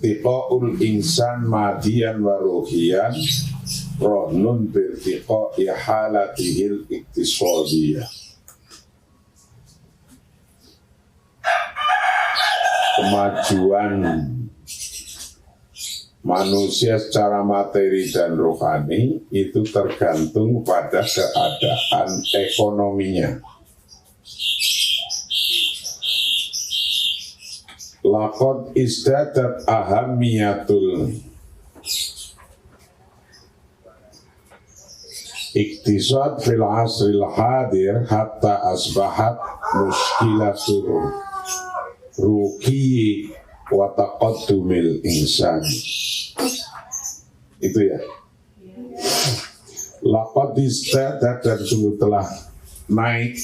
irtiqa'ul insan madiyan wa ruhiyan rahnun birtiqa'i halatihil iktisadiyah. Kemajuan manusia secara materi dan rohani itu tergantung pada keadaan ekonominya. Laqad izdadat ahamiyatul iktisad fil asril hadir hatta asbahat muskilatur ruqi wa taqaddumil insan. Itu ya. Laqad izdadat, dan sungguh telah naik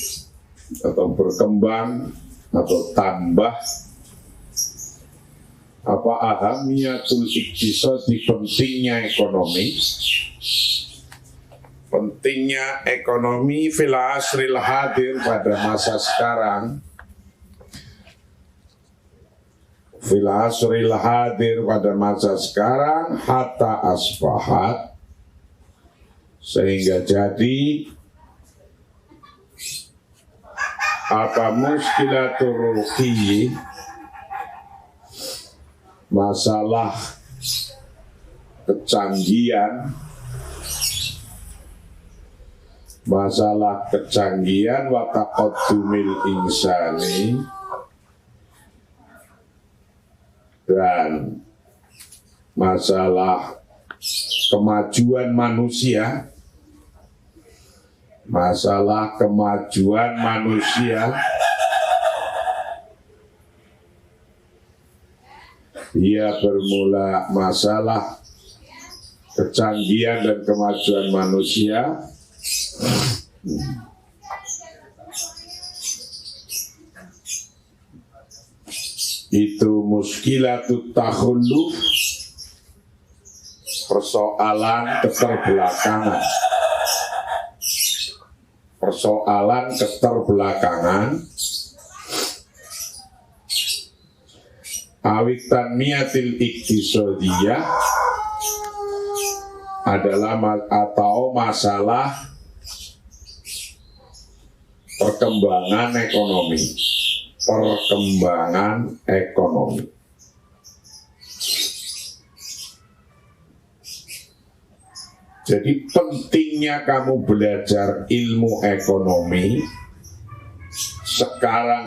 atau berkembang atau tambah apa ahamiyatul iktisadi, pentingnya ekonomi, fil asril hadir, pada masa sekarang, fil asril hadir, pada masa sekarang, hatta asbahat, sehingga jadi apa muskilatur ruqi, masalah kecanggihan wa taqaddumil insani, dan masalah kemajuan manusia, ia bermula masalah kecanggihan dan kemajuan manusia itu muskilatut takhalluf, persoalan keterbelakangan, awit tanmiyatil iktisadiyah, adalah atau masalah perkembangan ekonomi. Jadi pentingnya kamu belajar ilmu ekonomi sekarang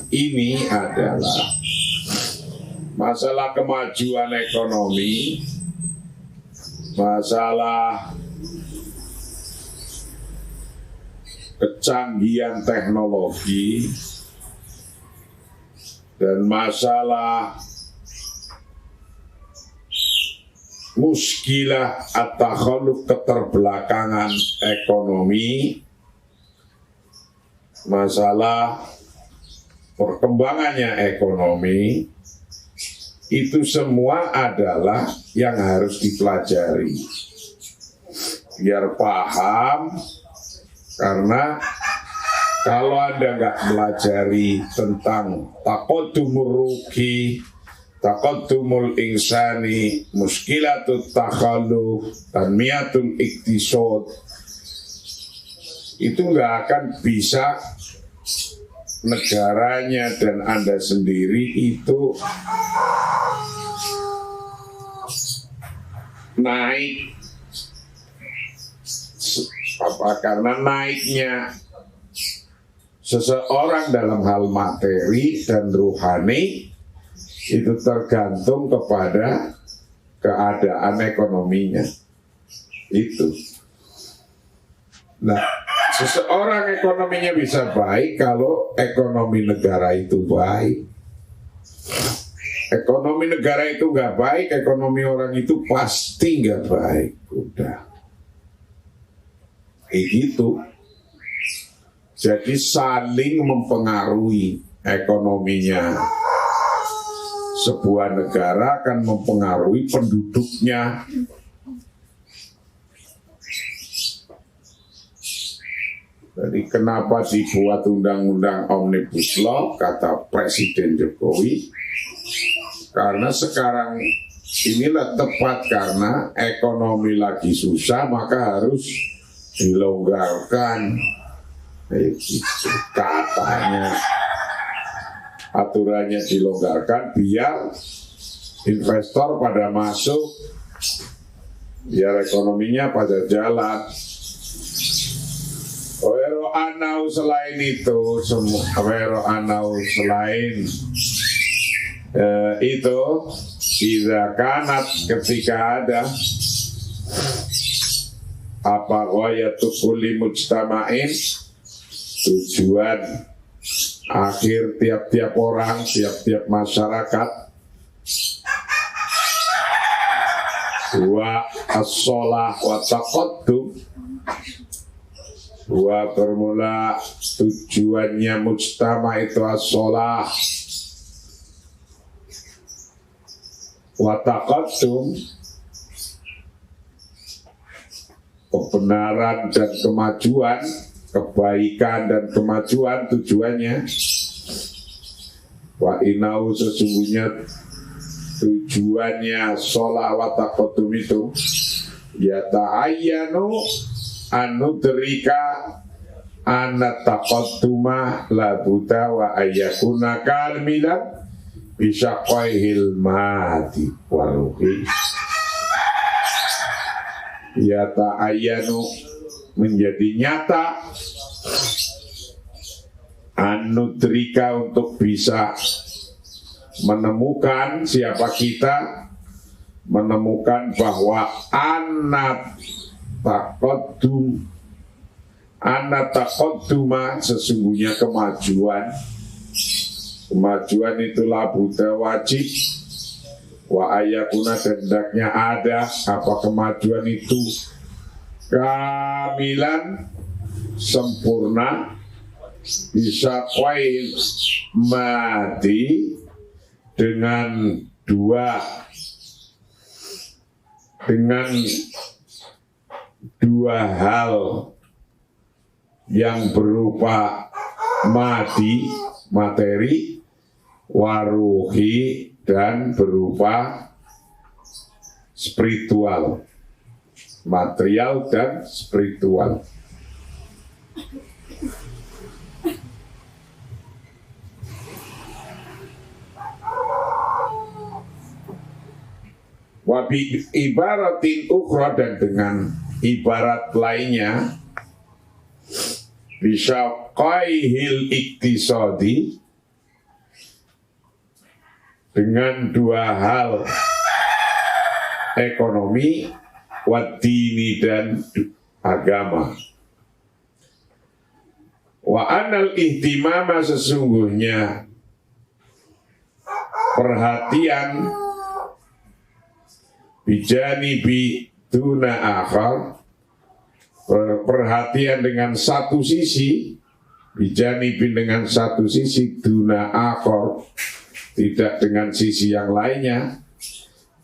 ini adalah masalah kemajuan ekonomi, masalah kecanggihan teknologi, dan masalah muskilah at-takhalluf, keterbelakangan ekonomi, masalah perkembangannya ekonomi, itu semua adalah yang harus dipelajari biar paham. Karena kalau Anda nggak pelajari tentang taqaddumur ruqi, taqaddumul insani, muskilatut takhalluf, tanmiyatul iktisad, itu nggak akan bisa negaranya dan Anda sendiri itu naik. Karena naiknya seseorang dalam hal materi dan rohani itu tergantung kepada keadaan ekonominya. Itu. Nah, seseorang ekonominya bisa baik kalau ekonomi negara itu baik. Ekonomi negara itu nggak baik, ekonomi orang itu pasti nggak baik. Udah. Kayak gitu. Jadi saling mempengaruhi ekonominya. Sebuah negara akan mempengaruhi penduduknya. Jadi kenapa dibuat undang-undang Omnibus Law, kata Presiden Jokowi, Karena sekarang inilah tepat karena ekonomi lagi susah, maka harus dilonggarkan. Gitu. Katanya aturannya dilonggarkan biar investor pada masuk, biar ekonominya pada jalan. Wero anau selain itu semua, wero anau selain itu, tidak kanat ketika ada apa wayatu kulli mujtama'in, tujuan akhir tiap-tiap orang, tiap-tiap masyarakat, wa as-sholah wa taqaddum, wa bermula tujuannya mujtama itu as-sholah wa taqaddum, kebenaran dan kemajuan, kebaikan dan kemajuan tujuannya. Wa inau sesungguhnya tujuannya sholah wa taqaddum itu ya ta'ayyanu anudrika anat taqadduma la buta wa ayyakuna kalmilan bisa qaihil mati waruhi. Ya ta'ayyanu menjadi nyata anudrika untuk bisa menemukan siapa kita, menemukan bahwa anat taqadduma sesungguhnya kemajuan itulah buta wajib, wa ayakuna hendaknya ada apa kemajuan itu kamilan sempurna bisa qail mati dengan dua hal yang berupa materi, waruhi dan berupa spiritual, material dan spiritual. Wabi ibaratin ukhra dan dengan ibarat lainnya bisa qaihil iktisadi dengan dua hal ekonomi wadini dan agama. Wa anal ihtimama sesungguhnya perhatian bijanibi duna akhar, perhatian dengan satu sisi, bijanibi dengan satu sisi, duna akhar tidak dengan sisi yang lainnya,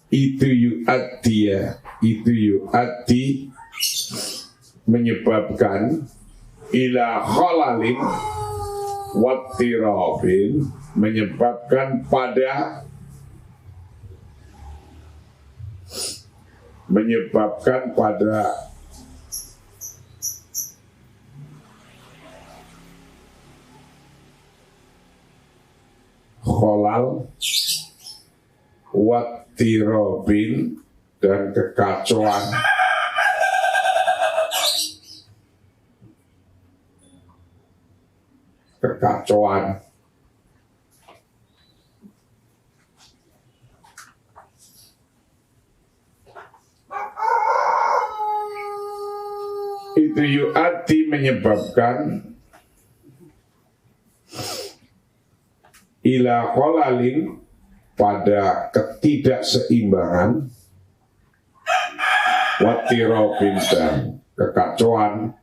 itu yu'addi menyebabkan ila khalalin wattirabin, menyebabkan pada kholal wattirabin dan kekacauan. Itu yu'ati menyebabkan ila kholalin pada ketidakseimbangan, wattirobin dan kekacauan,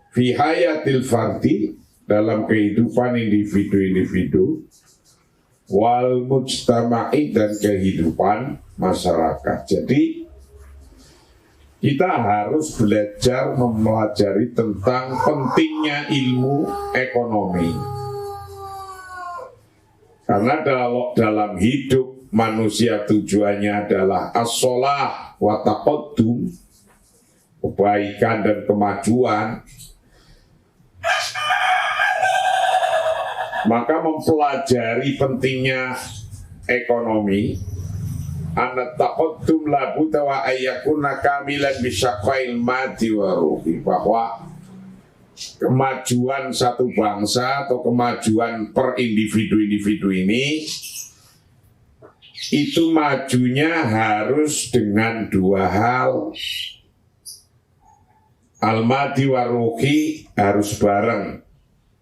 fi hayatil fardi dalam kehidupan individu-individu, wal mujtama'i dan kehidupan masyarakat. Jadi kita harus belajar mempelajari tentang pentingnya ilmu ekonomi. Karena dalam hidup manusia tujuannya adalah as-shalah wa taqaddum, kebaikan dan kemajuan, maka mempelajari pentingnya ekonomi, anat taqaddum la budda wa ayyakuna kamilan bisyaqail madi wa ruhi, bahwa kemajuan satu bangsa atau kemajuan per individu-individu ini itu majunya harus dengan dua hal. Al-madi wa ruhi harus bareng,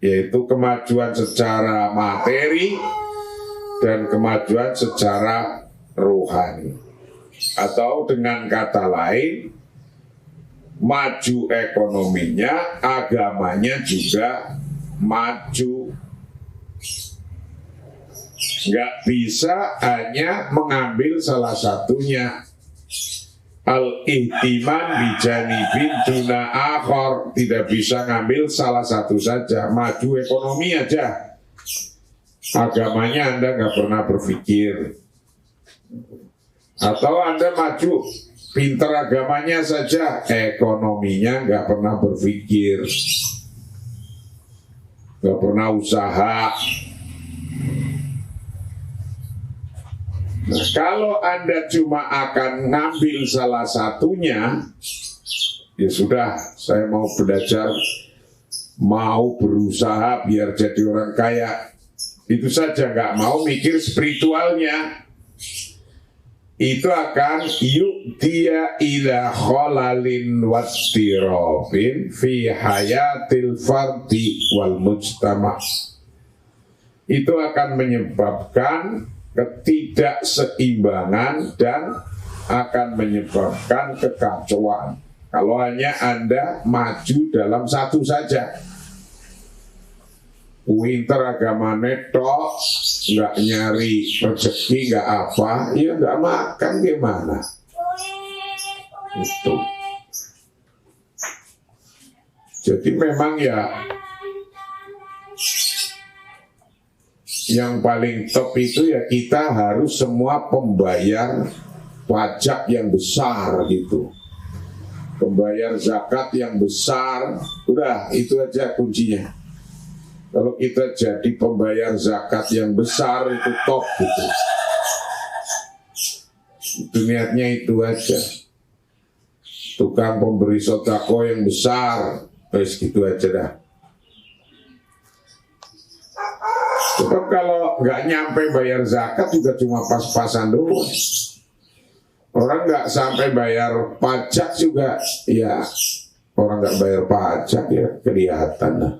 yaitu kemajuan secara materi dan kemajuan secara rohani. Atau dengan kata lain, maju ekonominya, agamanya juga maju. Nggak bisa hanya mengambil salah satunya. Al-ihtiman bijanibin duna akhor, tidak bisa ngambil salah satu saja. Maju ekonomi aja, agamanya Anda nggak pernah berpikir. Atau Anda maju pinter agamanya saja, ekonominya nggak pernah berpikir, nggak pernah usaha. Nah, kalau Anda cuma akan ngambil salah satunya, ya sudah, saya mau belajar, mau berusaha biar jadi orang kaya, itu saja, nggak mau mikir spiritualnya. Itu akan yu'tiya ila kholalin wattirobin fi hayatil fardi wal mujtama. Itu akan menyebabkan ketidakseimbangan dan akan menyebabkan kekacauan kalau hanya Anda maju dalam satu saja. Winter agama netok, nggak nyari rezeki, nggak apa, ya nggak makan gimana? Itu. Jadi memang ya, yang paling top itu ya kita harus semua pembayar pajak yang besar gitu, pembayar zakat yang besar, udah itu aja kuncinya. Kalau kita jadi pembayar zakat yang besar itu top gitu. Itu niatnya itu aja. Tukang pemberi sodako yang besar, terus gitu aja dah. Sebab kalau nggak nyampe bayar zakat juga cuma pas-pasan doang. Orang nggak sampai bayar pajak juga, ya orang nggak bayar pajak ya kelihatan lah.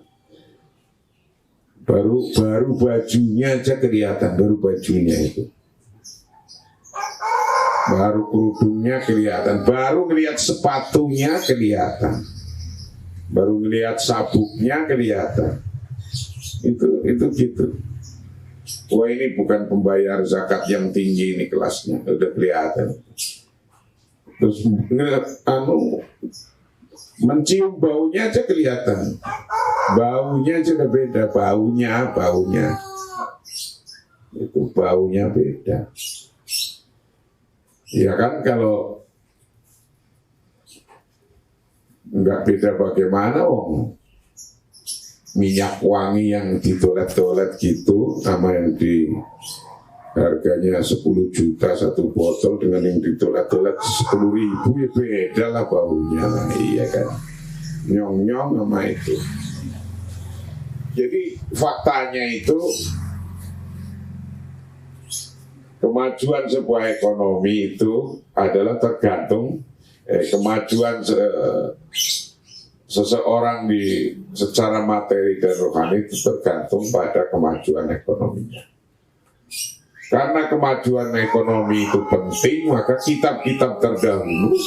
Baru bajunya aja kelihatan, baru bajunya itu. Baru kerudungnya kelihatan, baru ngelihat sepatunya kelihatan, baru ngelihat sabuknya kelihatan. Itu gitu. Wah, ini bukan pembayar zakat yang tinggi ini kelasnya, udah kelihatan. Terus mencium baunya aja kelihatan. Baunya aja udah beda, baunya itu baunya beda. Ya kan, kalau nggak beda bagaimana wong minyak wangi yang di toilet gitu sama yang di harganya 10 juta satu botol dengan yang di toilet 10.000 ya beda lah baunya. Nah, iya kan, nyong-nyong sama itu. Jadi faktanya itu kemajuan sebuah ekonomi itu adalah tergantung kemajuan seseorang di secara materi dan rohani itu tergantung pada kemajuan ekonominya. Karena kemajuan ekonomi itu penting, maka kitab-kitab terdahulu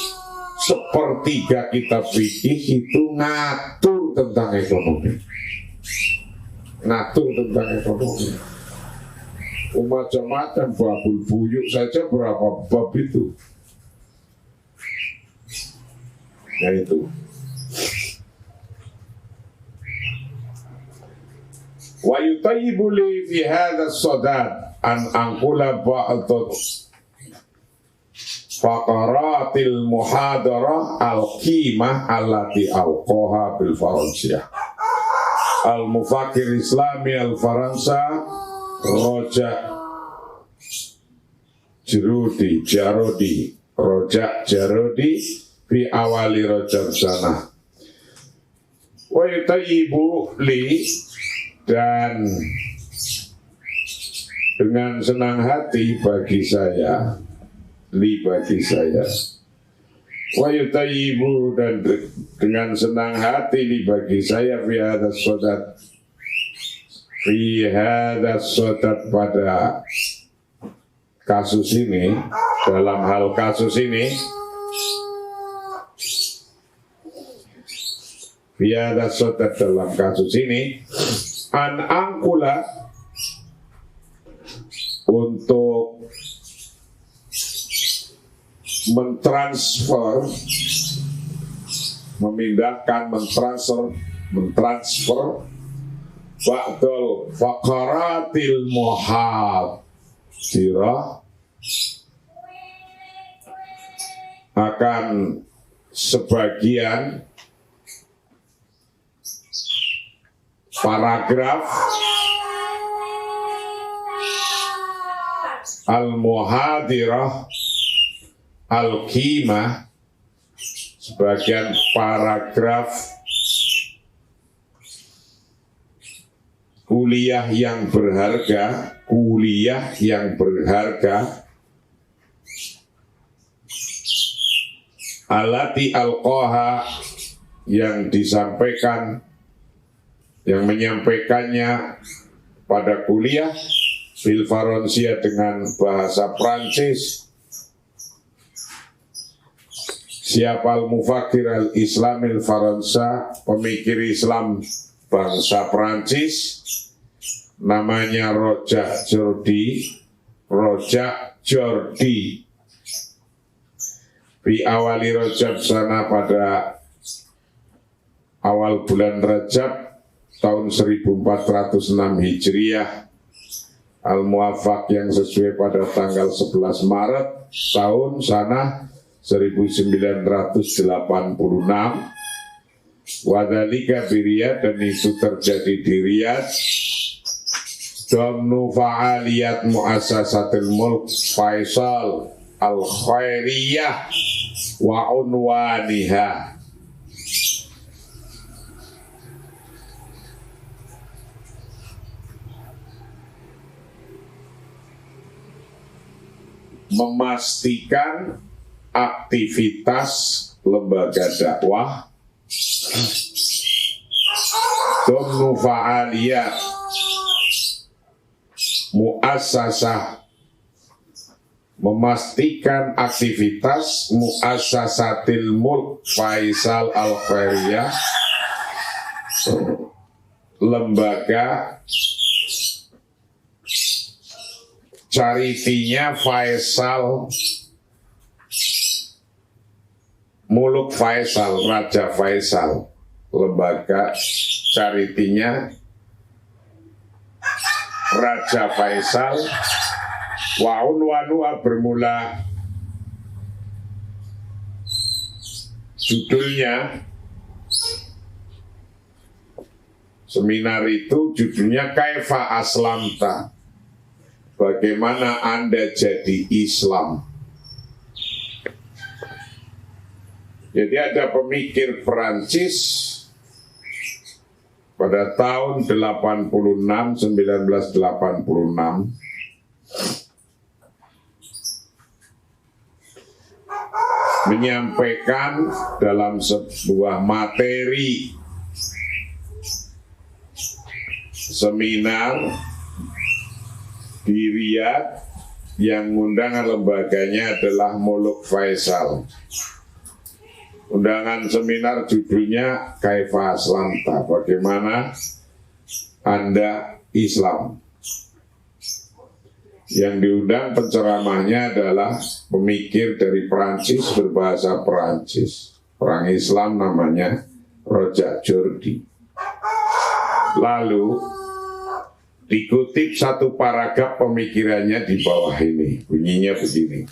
sepertiga kitab fikih itu ngatur tentang ekonomi. Ngatur tentang ekonomi. Macam-macam, babul buyuk saja berapa bab itu. Nah itu. Wa yutayyibu li fi hadha as-sadad. an angkula ba'dut faqaratil muhadarah al-qimah allati alqaha bil Faransiyah. Al-Mufakir Islami al-Faransa Rojak Jarodi fi awali rojak sana. Wa yutayyibu li, dan dengan senang hati bagi saya, wa yutayyibu, dan dengan senang hati li bagi saya fi hadas sodat pada kasus ini, dalam hal kasus ini, fi hadas sodat dalam kasus ini, an angkula, untuk mentransfer, memindahkan, mentransfer ba'dul faqaratil muhadirah, akan sebagian paragraf al-muhadirah al-qimah, sebagian paragraf kuliah yang berharga, alati alqaha, yang disampaikan, yang menyampaikannya pada kuliah bil Faransiyah dengan bahasa Prancis. Siapa al-Mufakir al-Islamil Faransa, pemikir Islam bangsa Prancis, namanya Rojak Jordi. Di awali Rajab sana, pada awal bulan Rajab tahun 1406 Hijriah, al-Muwafaq yang sesuai pada tanggal 11 Maret tahun sana 1986. Wadhalika biriyad, dan itu terjadi di Riyadh. Domnu fa'aliyat muassasatil mulk Faisal al-Khairiyah wa unwaniha. Memastikan aktivitas lembaga dakwah. Domnu fa'aliyat muassasah, memastikan aktivitas muassasatil mulk Faisal al-Khairiyah, lembaga charity-nya Faisal, Muluk Faisal, Raja Faisal, lembaga charity-nya Raja Faisal. Wa unwanua, bermula judulnya, seminar itu judulnya Kaifa Aslamta, bagaimana Anda jadi Islam. Jadi ada pemikir Perancis pada tahun 1986 menyampaikan dalam sebuah materi seminar di Riyadh, yang undangan lembaganya adalah Muluk Faisal. Undangan seminar judulnya Kaifa Aslamta, bagaimana Anda Islam. Yang diundang penceramahnya adalah pemikir dari Perancis berbahasa Perancis, orang Islam, namanya Rojak Jordi. Lalu Dikutip satu paragraf pemikirannya di bawah ini, bunyinya begini.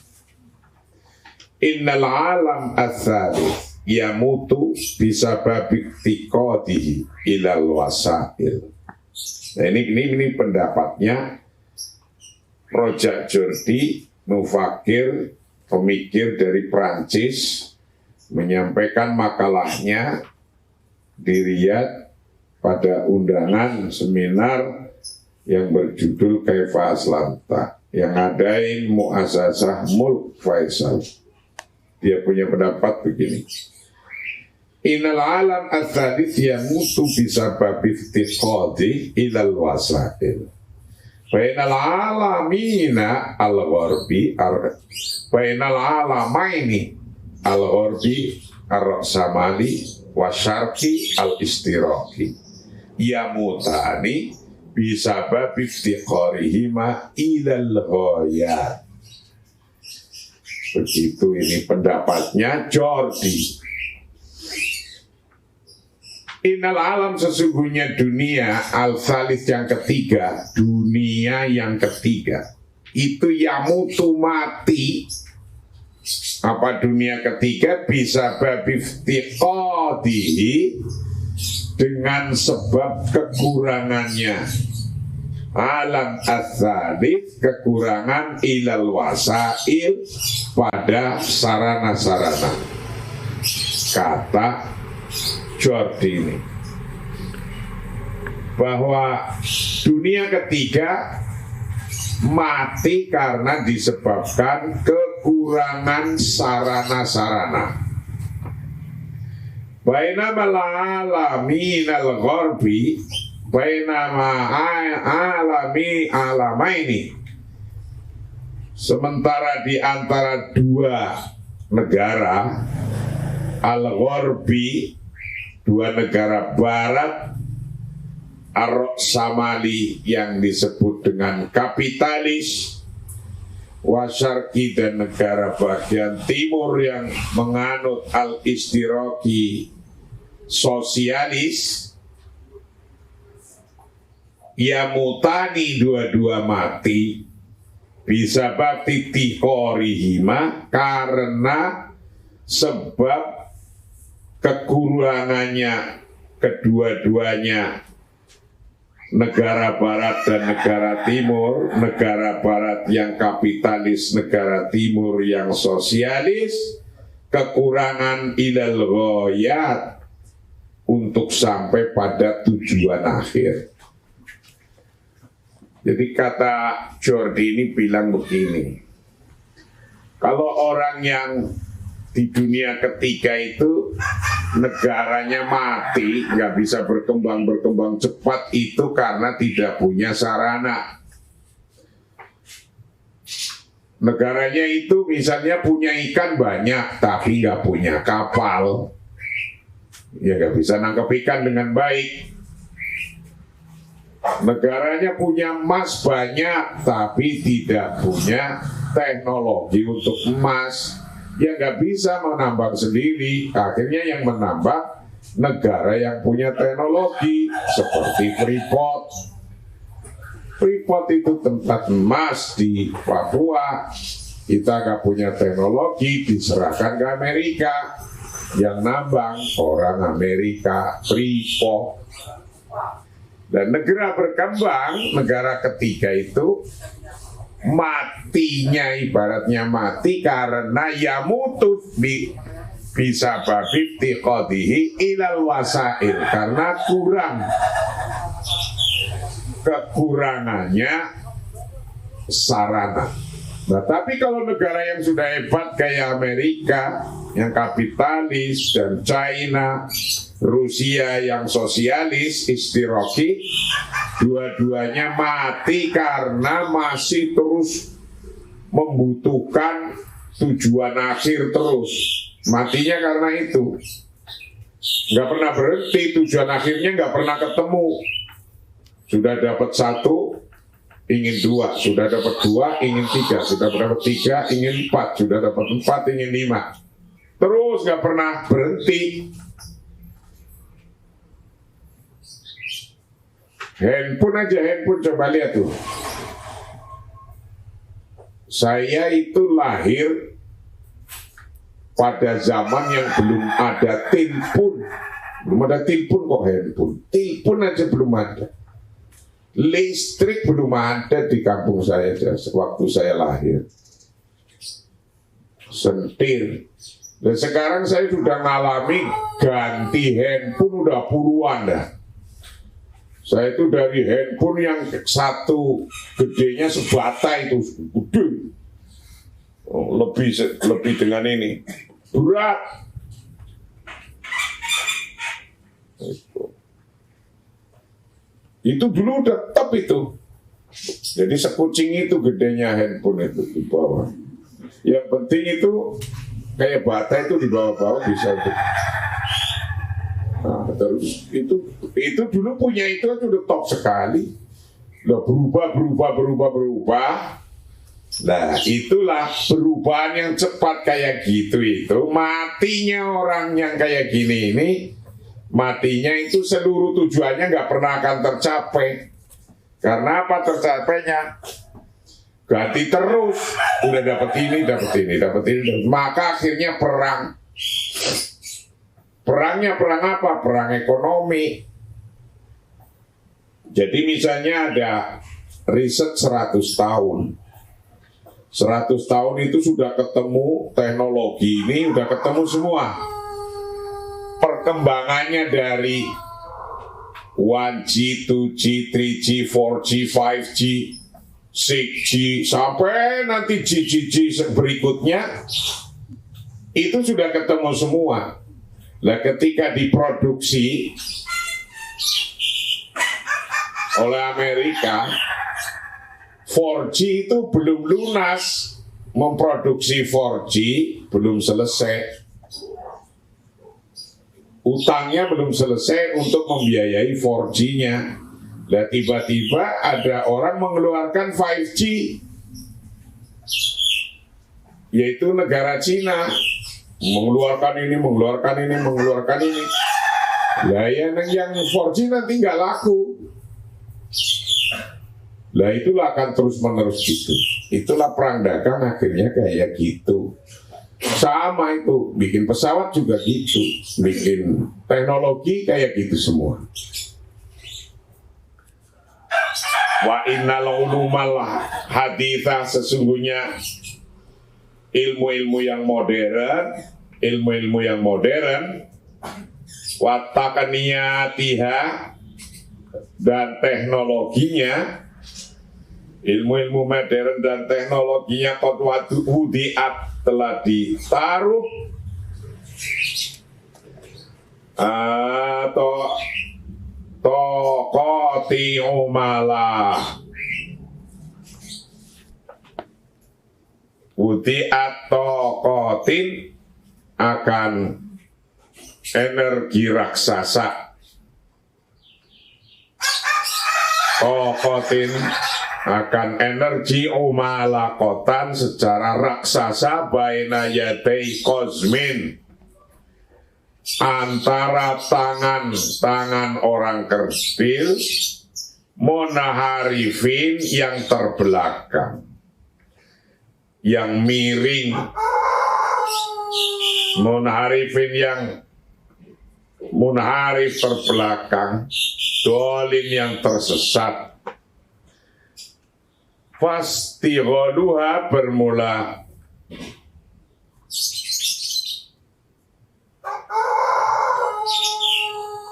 Innal alam as-salis yamutu bisababi tiqadihi ilal wasail. Nah ini pendapatnya Rojak Jordi, mufakir, pemikir dari Prancis, menyampaikan makalahnya di Riyadh pada undangan seminar yang berjudul Kaifa Aslamta yang ngadain Muassasah Mulk Faisal. Dia punya pendapat begini. Innal alam as-sadis yamutu bisababi iftiqadi ilal wasail. Bainal alamina al-gharbi bainal alamaini al-gharbi ar-samali wa syarqi al-istiraqi yamutani bisababi iftiqarihima ilal ghayat. Begitu ini pendapatnya Jordi. Innal alam sesungguhnya dunia al-salis yang ketiga, dunia yang ketiga itu yamutu mati. Apa dunia ketiga? Bisa babiftiqadihi, dengan sebab kekurangannya. Alam as-salis, kekurangan ilal wasail, pada sarana-sarana. Kata Jordi ini bahwa dunia ketiga mati karena disebabkan kekurangan sarana-sarana. Bainama al-alamin al-gharbi bainama alamaini, sementara di antara dua negara al-gharbi, dua negara barat, Ar-Samali yang disebut dengan kapitalis, Wasyarqi dan negara bagian timur yang menganut al-istiraqi, sosialis, yamutani, dua-dua mati, bisa bakti tiqorihima, karena sebab kekurangannya kedua-duanya, negara barat dan negara timur, negara barat yang kapitalis, negara timur yang sosialis, kekurangan ilal ghayat, untuk sampai pada tujuan akhir. Jadi kata Jordi ini bilang begini, kalau orang yang di dunia ketiga itu negaranya mati, nggak bisa berkembang cepat, itu karena tidak punya sarana. Negaranya itu misalnya punya ikan banyak, tapi nggak punya kapal, ya nggak bisa nangkep ikan dengan baik. Negaranya punya emas banyak, tapi tidak punya teknologi untuk emas, ya nggak bisa menambang sendiri. Akhirnya yang menambang negara yang punya teknologi seperti Freeport. Freeport itu tempat emas di Papua. Kita nggak punya teknologi, diserahkan ke Amerika. Yang nambang orang Amerika, Freeport. Dan negara berkembang, negara ketiga itu matinya ibaratnya mati karena yamutu bisa babib tiqadihi ilal wasail, karena kekurangannya sarana. Nah, tapi kalau negara yang sudah hebat kayak Amerika yang kapitalis dan China, Rusia yang sosialis, istiraqi, dua-duanya mati karena masih terus membutuhkan tujuan akhir terus. Matinya karena itu. Nggak pernah berhenti, tujuan akhirnya nggak pernah ketemu. Sudah dapat satu, ingin dua. Sudah dapat dua, ingin tiga. Sudah dapat tiga, ingin empat. Sudah dapat empat, ingin lima. Terus nggak pernah berhenti. Handphone coba lihat tuh. Saya itu lahir pada zaman yang belum ada telepon. Belum ada telepon kok handphone. Telepon aja belum ada. Listrik belum ada di kampung saya waktu saya lahir. Sentir. Dan sekarang saya sudah ngalami ganti handphone udah puluhan dah. Saya itu dari handphone yang satu gedenya sebata itu gede. Lebih dengan ini berat. Itu dulu udah top itu. Jadi sekucing itu gedenya handphone itu di bawah. Yang penting itu kayak bata itu di bawah-bawah bisa itu. Nah, terus itu dulu punya itu udah top sekali. Udah berubah. Nah, itulah perubahan yang cepat kayak gitu itu. Matinya orang yang kayak gini ini, matinya itu seluruh tujuannya nggak pernah akan tercapai. Karena apa tercapainya? Ganti terus, udah dapat ini. Maka akhirnya perang. Perangnya perang apa? Perang ekonomi. Jadi misalnya ada riset 100 tahun. 100 tahun itu sudah ketemu teknologi ini, udah ketemu semua. Perkembangannya dari 1G, 2G, 3G, 4G, 5G, 6G, sampai nanti G berikutnya, itu sudah ketemu semua. Nah, ketika diproduksi oleh Amerika, 4G itu belum lunas. Memproduksi 4G belum selesai. Utangnya belum selesai untuk membiayai 4G-nya. Nah, tiba-tiba ada orang mengeluarkan 5G, yaitu negara Cina. Mengeluarkan ini. Lah yang 4G nanti nggak laku. Lah itulah akan terus menerus gitu. Itulah perang dagang akhirnya kayak gitu. Sama itu, bikin pesawat juga gitu, bikin teknologi kayak gitu semua. Wa innal ulumal haditha, sesungguhnya ilmu-ilmu yang modern, wa taqniyatiha, dan teknologinya, ilmu-ilmu modern dan teknologinya qad wudi'at, telah ditaruh atau tokoti umalah wudi'at tokotin, akan energi raksasa, tokotin akan energi umalakotan secara raksasa, baina yadai kozmin, antara tangan orang kerdil, monaharifin yang terbelakang, yang miring, munharif terbelakang, dolin yang tersesat. Fastighaluha, bermula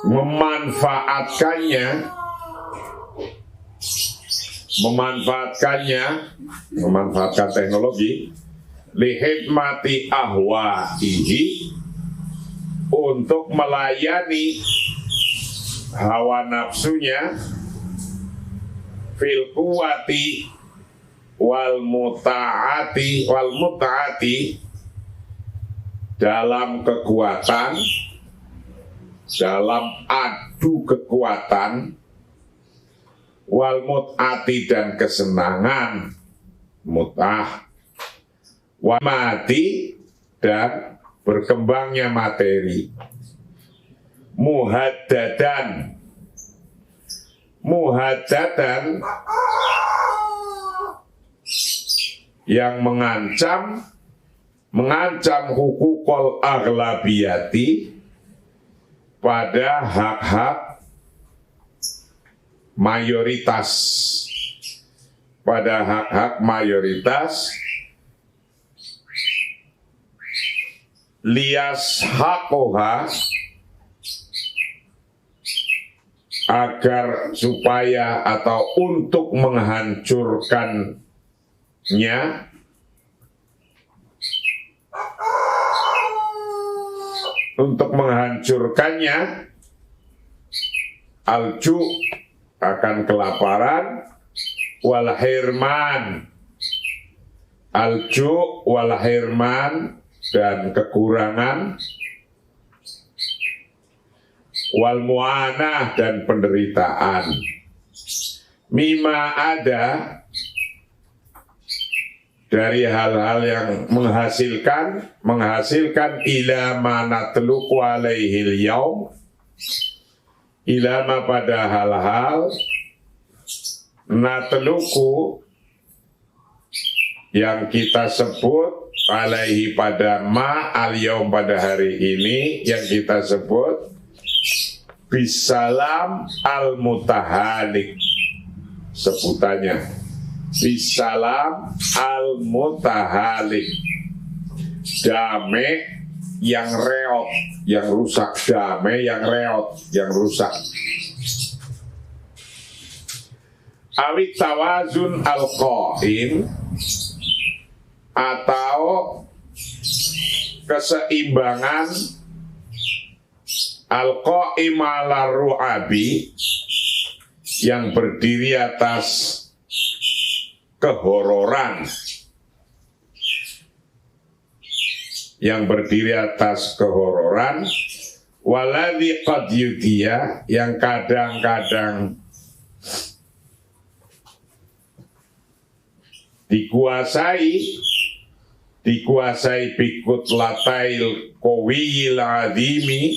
memanfaatkan teknologi, lihidmati ahwaihi, untuk melayani hawa nafsunya, fil quwati wal mutaati, dalam kekuatan, dalam adu kekuatan, wal mut'ati, dan kesenangan, mut'ah, wal mati, dan berkembangnya materi, muhaddatan yang mengancam hukukul aghlabiyati pada hak-hak mayoritas, pada hak-hak mayoritas, lias hakoha, agar supaya atau untuk menghancurkannya, alju akan kelaparan, wal hirman, alju wal hirman dan kekurangan, wal mu'anah dan penderitaan, mima ada dari hal-hal yang menghasilkan ila ma natluqu alaihil yaum, ilama pada hal-hal natluqu yang kita sebut alaihi pada ma al yaum pada hari ini, yang kita sebut bisalam al mutahalik, sebutannya bisalam al mutahalik, damai yang reot, yang rusak, damai yang reot, yang rusak. Awit tawazun al-qaim, atau keseimbangan al-qaim ala ru'abi, yang berdiri atas kehororan, waladhi qad yudiya, yang kadang-kadang dikuasai bikut latail qawiyil adhimi,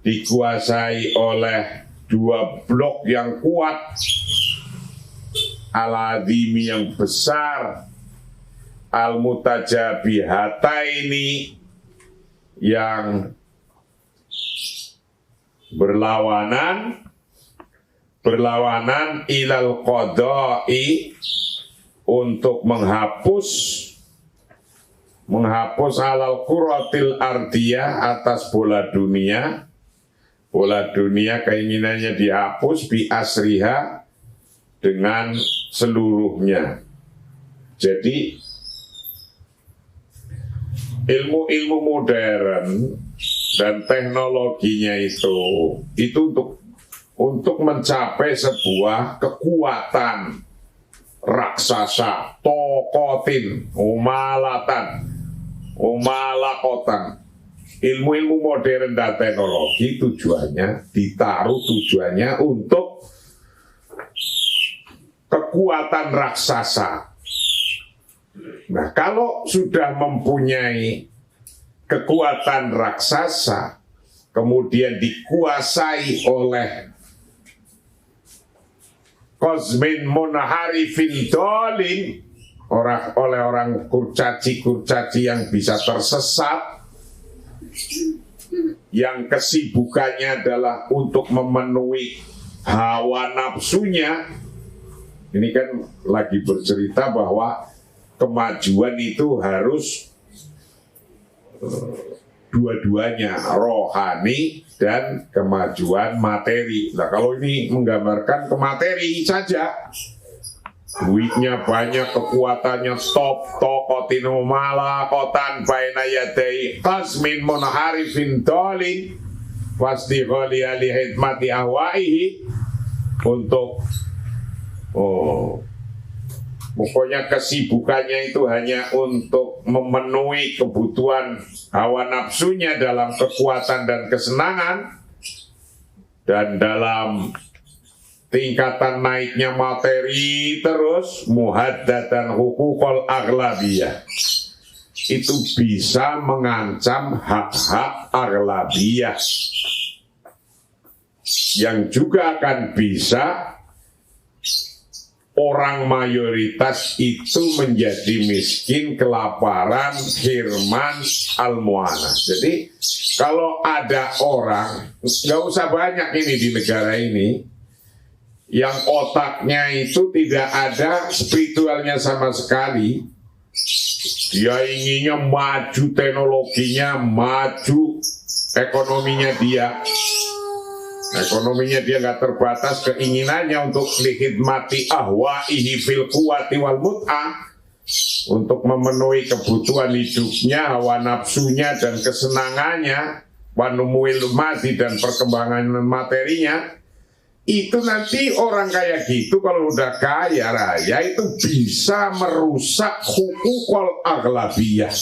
dikuasai oleh dua blok yang kuat, al-adhimi yang besar, al-mutajabihataini yang berlawanan ilal qadai, untuk menghapus alal kuratil ardiyah, atas bola dunia keinginannya dihapus, bi asriha, dengan seluruhnya. Jadi ilmu-ilmu modern dan teknologinya itu untuk mencapai sebuah kekuatan raksasa, tokotin, umalakotan. Ilmu-ilmu modern dan teknologi tujuannya untuk kekuatan raksasa. Nah, kalau sudah mempunyai kekuatan raksasa, kemudian dikuasai oleh kozmin munharifin dolin, oleh orang kurcaci yang bisa tersesat, yang kesibukannya adalah untuk memenuhi hawa nafsunya. Ini kan lagi bercerita bahwa kemajuan itu harus dua-duanya, rohani dan kemajuan materi. Nah, kalau ini menggambarkan ke materi saja, duitnya banyak, kekuatannya top, tokotin malakotan baina yadai qasmin munharifin dolin wasdighali ali hidmati ahwaihi, untuk pokoknya kesibukannya itu hanya untuk memenuhi kebutuhan hawa nafsunya dalam kekuatan dan kesenangan, dan dalam tingkatan naiknya materi terus muhaddatan hukukul aghlabiyah, itu bisa mengancam hak-hak aghlabiyah. yang juga akan bisa orang mayoritas itu menjadi miskin, kelaparan, hirman, al-mu'anah. Jadi kalau ada orang, nggak usah banyak ini di negara ini, yang otaknya itu tidak ada spiritualnya sama sekali, dia inginnya maju, teknologinya maju, ekonominya dia nggak terbatas, keinginannya untuk lihidmati ahwaihi fil quwati wal mut'ah, untuk memenuhi kebutuhan hidupnya, hawa nafsunya dan kesenangannya, wanumuil mati dan perkembangan materinya. Itu nanti orang kayak gitu kalau udah kaya raya itu bisa merusak hukukul aghlabiyah,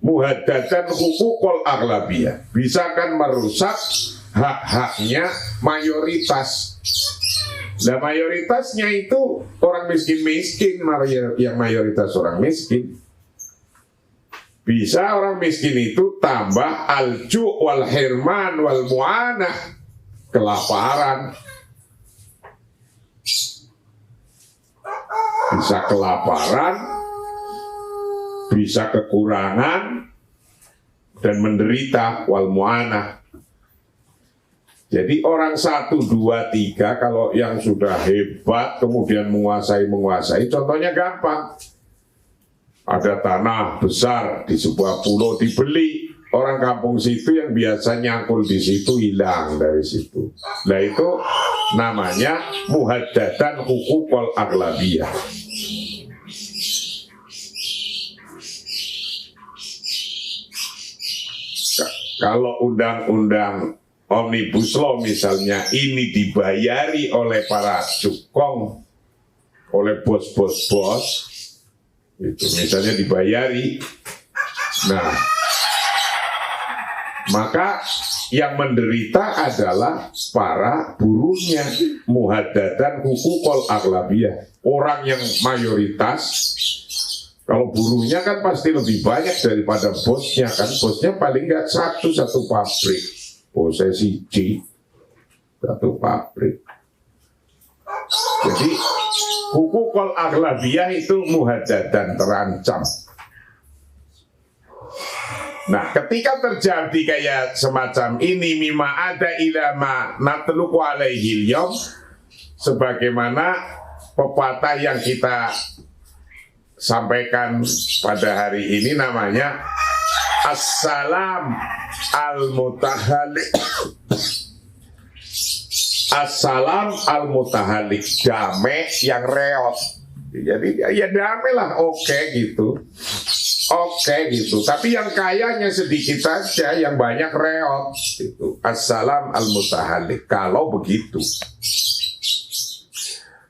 muhaddatan hukukul aghlabiyah, bisa kan merusak hak-haknya mayoritas. Nah mayoritasnya itu orang miskin-miskin, yang mayoritas orang miskin. Bisa orang miskin itu tambah alju wal hirman wal mu'anah, kelaparan. Bisa kelaparan, bisa kekurangan dan menderita, wal mu'anah. Jadi orang 1, 2, 3 kalau yang sudah hebat kemudian menguasai, contohnya gampang. Ada tanah besar di sebuah pulau dibeli, orang kampung situ yang biasa nyangkul di situ hilang dari situ. Nah itu namanya muhaddatan hukukul aghlabiyah. Kalau undang-undang Omnibus Law misalnya ini dibayari oleh para cukong, oleh bos-bos, itu misalnya dibayari, nah maka yang menderita adalah para buruhnya, muhaddatan hukukul aghlabiyah, orang yang mayoritas. Kalau buruhnya kan pasti lebih banyak daripada bosnya kan, bosnya paling nggak satu pabrik, posesi C, satu pabrik. Jadi hukukul aghlabiyah itu muhaddatan, terancam. Nah ketika terjadi kayak semacam ini, mimma ada ilama natluku alaihil yom, sebagaimana pepatah yang kita sampaikan pada hari ini namanya Assalam al-mutahalik. Assalam al-mutahalik, damai yang reot. Jadi ya damai lah, oke gitu. Tapi yang kayanya sedikit saja, yang banyak reot. Itu Assalam al-mutahalik. Kalau begitu,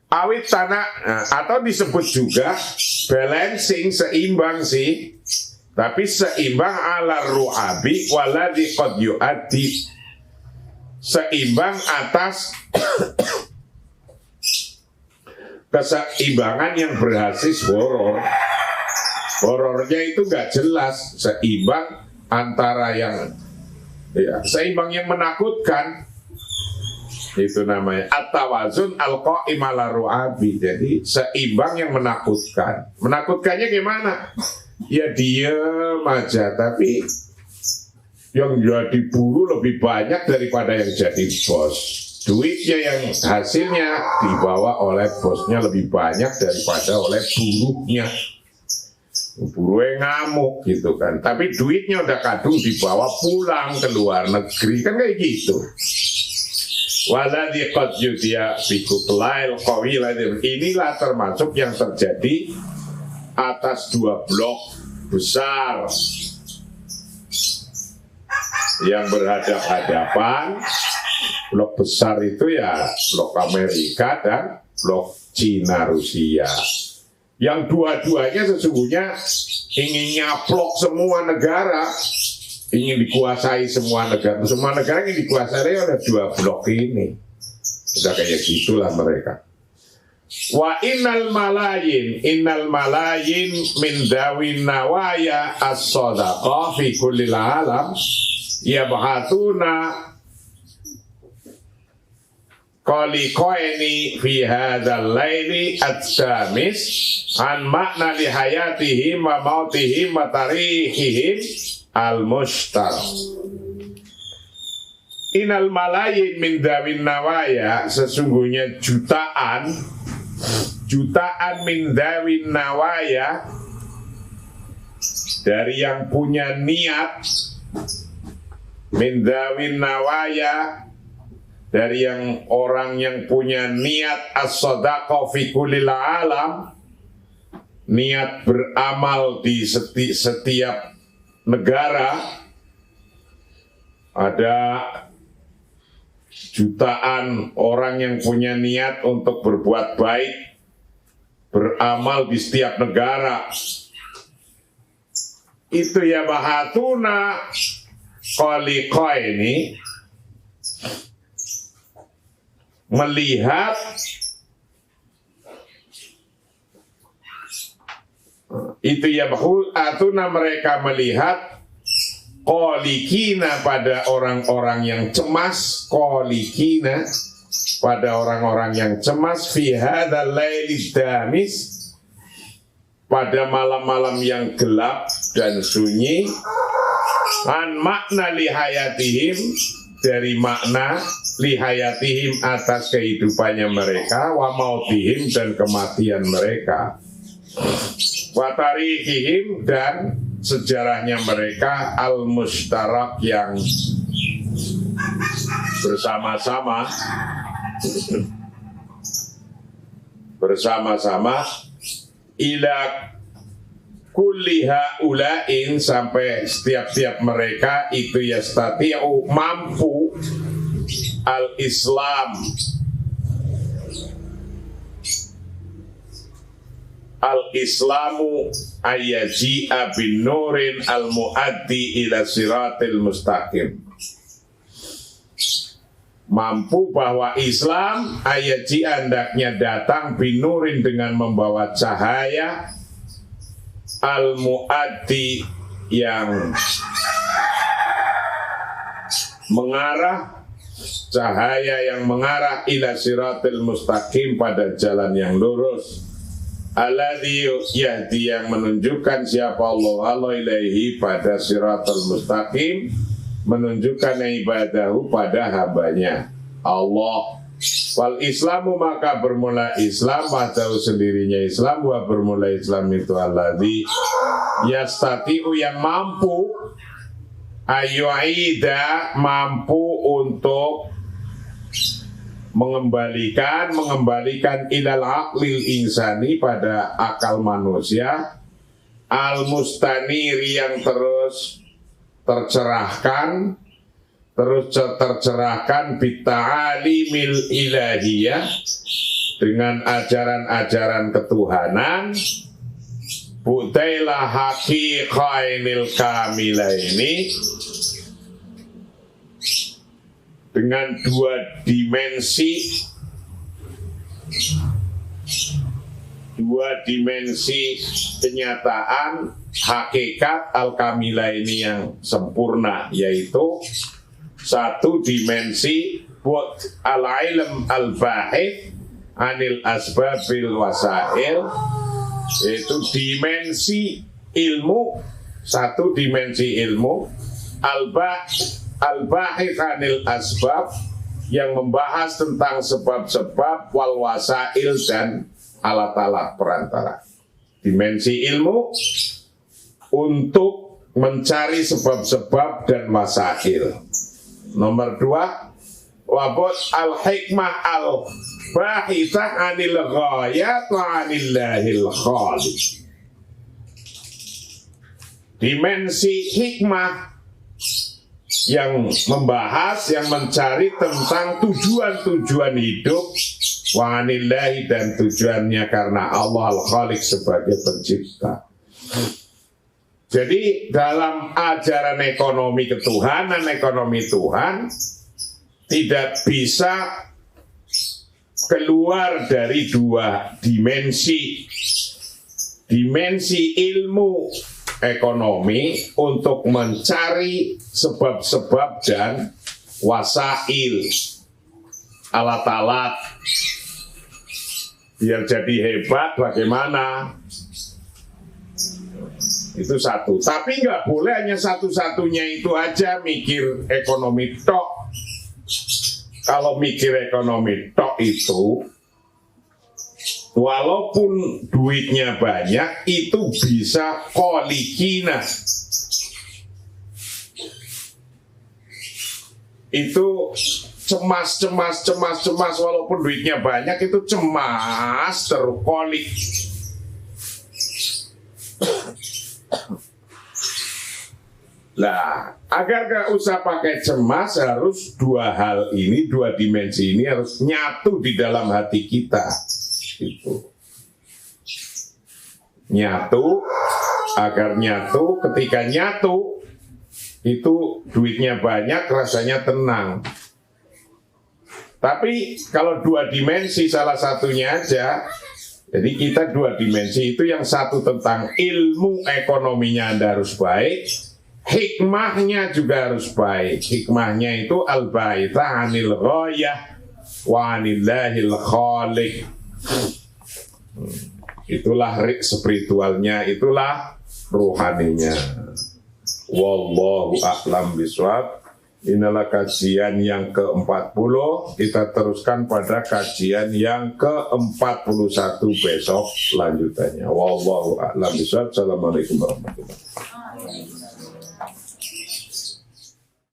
awit tanah, atau disebut juga balancing, seimbang sih, tapi seimbang ala ru'abi waladhi qad yu'addi, seimbang atas keseimbangan yang berbasis horor. Horornya itu gak jelas, seimbang antara yang seimbang yang menakutkan. Itu namanya at-tawazun al-qa'im ala ru'abi. Jadi seimbang yang menakutkan. Menakutkannya gimana? Ya diem aja, tapi yang jadi buruh lebih banyak daripada yang jadi bos. Duitnya yang hasilnya dibawa oleh bosnya lebih banyak daripada oleh buruhnya. Buruhnya ngamuk gitu kan, tapi duitnya udah kadung dibawa pulang ke luar negeri, kan kayak gitu. Waladhi qad yudiya bikuklail qawilah. Inilah termasuk yang terjadi atas 2 blok besar yang berhadap-hadapan. Blok besar itu ya blok Amerika dan blok Cina Rusia, yang dua-duanya sesungguhnya ingin nyaplok semua negara, ingin dikuasai semua negara. Semua negara ingin dikuasai oleh 2 blok ini. Udah kayak gitulah mereka. Wa innal malayin min dawin nawaya as-sadaqah fi kullil alam yabhatuna khaliqaini fi hadzal laili at-tamis an makna li hayatihim wa mautihim wa tarihihim al-mushtar. Inal malayin min dawin nawaya, sesungguhnya jutaan min dawin nawaya, dari yang punya niat, min dawin nawaya, dari yang orang yang punya niat as-sadaqah fi kullil alam, niat beramal di setiap negara. Ada jutaan orang yang punya niat untuk berbuat baik, beramal di setiap negara. Itu ya bahatuna khaliqaini, melihat itu ya bahatuna, mereka melihat khaliqina, pada orang-orang yang cemas, khaliqina, pada orang-orang yang cemas, fi hadzal lailid damis, pada malam-malam yang gelap dan sunyi, an makna lihayatihim, dari makna lihayatihim, atas kehidupannya mereka, wa mautihim, dan kematian mereka, wa tarihihim, dan sejarahnya mereka, al-mustarak, yang bersama-sama ila kulli haulain, sampai setiap-tiap mereka itu yastati'u, mampu, al-islam, al-islamu ayaji'a bin nurin al-muaddi ila siratil mustaqim, mampu bahwa Islam ayaji, hendaknya datang binurin, dengan membawa cahaya, al-muaddi, yang mengarah, cahaya yang mengarah, ila siratil mustaqim, pada jalan yang lurus, alladzi yahdi, yang menunjukkan siapa Allah ilaihi, pada siratul mustaqim, menunjukkan ibadahu, pada hambanya Allah. Wal islamu, maka bermula Islam, wahdahu, sendirinya Islam, wa bermula Islam itu alladzi yastati'u, yang mampu, ayyu'ida, mampu untuk mengembalikan ilal aqlil insani, pada akal manusia, al mustaniri, yang terus tercerahkan bita'alimil ilahiyah, dengan ajaran-ajaran ketuhanan, butailah haqiqainil kamilaini, dengan dua dimensi kenyataan hakikat al-kamilah ini yang sempurna, yaitu satu dimensi buat al-ilm al-bahith anil asbabil wasail, yaitu dimensi ilmu, satu dimensi ilmu, al-bahith anil asbab, yang membahas tentang sebab-sebab, wal wasail, dan alat-alat perantara. Dimensi ilmu untuk mencari sebab-sebab dan wasail. Nomor 2, wabot al-hikmah al-bahithah anil ghayat wa anillahil khaliq. Dimensi hikmah yang membahas, yang mencari tentang tujuan-tujuan hidup, wa anillahi, dan tujuannya karena Allah al-khaliq, sebagai pencipta. Jadi dalam ajaran ekonomi ketuhanan, ekonomi Tuhan tidak bisa keluar dari dua dimensi. Dimensi ilmu ekonomi untuk mencari sebab-sebab dan wasail. alat-alat biar jadi hebat bagaimana. Itu satu. Tapi nggak boleh hanya satu-satunya itu aja mikir ekonomi tok. Kalau mikir ekonomi tok itu, walaupun duitnya banyak, itu bisa kolikina. Itu cemas, walaupun duitnya banyak itu cemas terus kolik. Nah, agar gak usah pakai cemas, harus dua hal ini, dua dimensi ini harus nyatu di dalam hati kita. Gitu. Nyatu, agar nyatu, ketika nyatu, itu duitnya banyak, rasanya tenang. Tapi kalau dua dimensi salah satunya aja, jadi kita dua dimensi itu yang satu tentang ilmu ekonominya Anda harus baik, hikmahnya juga harus baik. Hikmahnya itu al-baitha anil ghayah wa anillahil khaliq. Itulah spiritualnya, itulah rohaninya. Wallahu a'lam bishawab. Inilah kajian yang ke-40. Kita teruskan pada kajian yang ke-41 besok lanjutannya. Wallahu a'lam bishawab. Assalamualaikum warahmatullahi wabarakatuh.